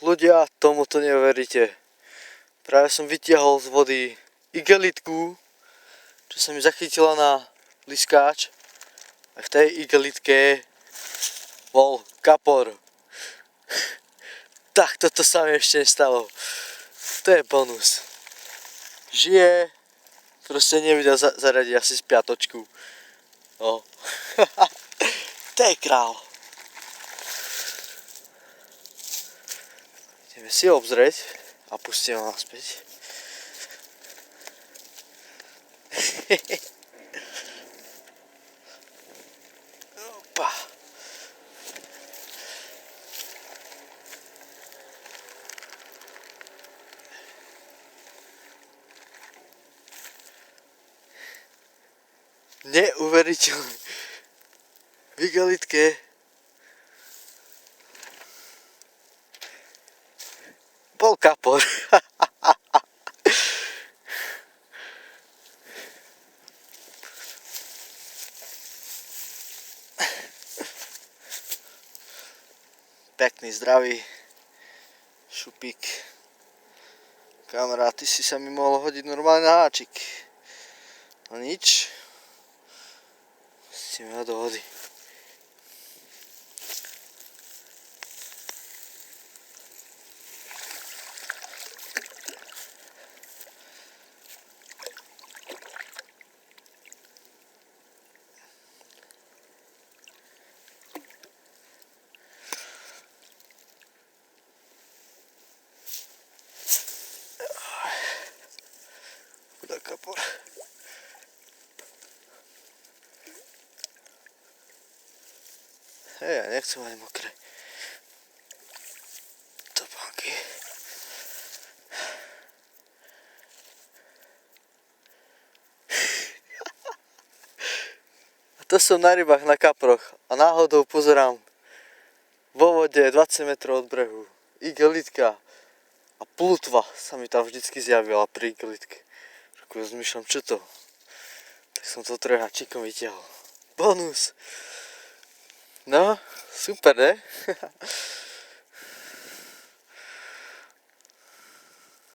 Ľudia, tomu to neuveríte. Práve som vytiahol z vody igelitku, čo sa mi zachytila na liskáč. A v tej igelitke bol kapor. Tak toto sa mi ešte nestalo. To je bonus. Žije, proste nevidel zaradiť asi z piatočku. No. To je král. Ideme si obzrieť a pustíme ho naspäť. Opa. Neuveriteľné. V igelitke bol kapor. Pekný, zdravý šupík. Kamarát, ty si sa mi mohol hodiť normálne na háčik. No nič. Pustíme ho do vody. Kapor. Hej, ja nechcem aj mokré topánky. A to som na rybách, na kaproch a náhodou pozerám vo vode 20 metrov od brehu igelitka a plutva sa mi tam vždycky zjavila pri igelitke. Rozmýšľam, čo to? Tak som to trojháčikom vytiahol. Bonus! No, super, ne?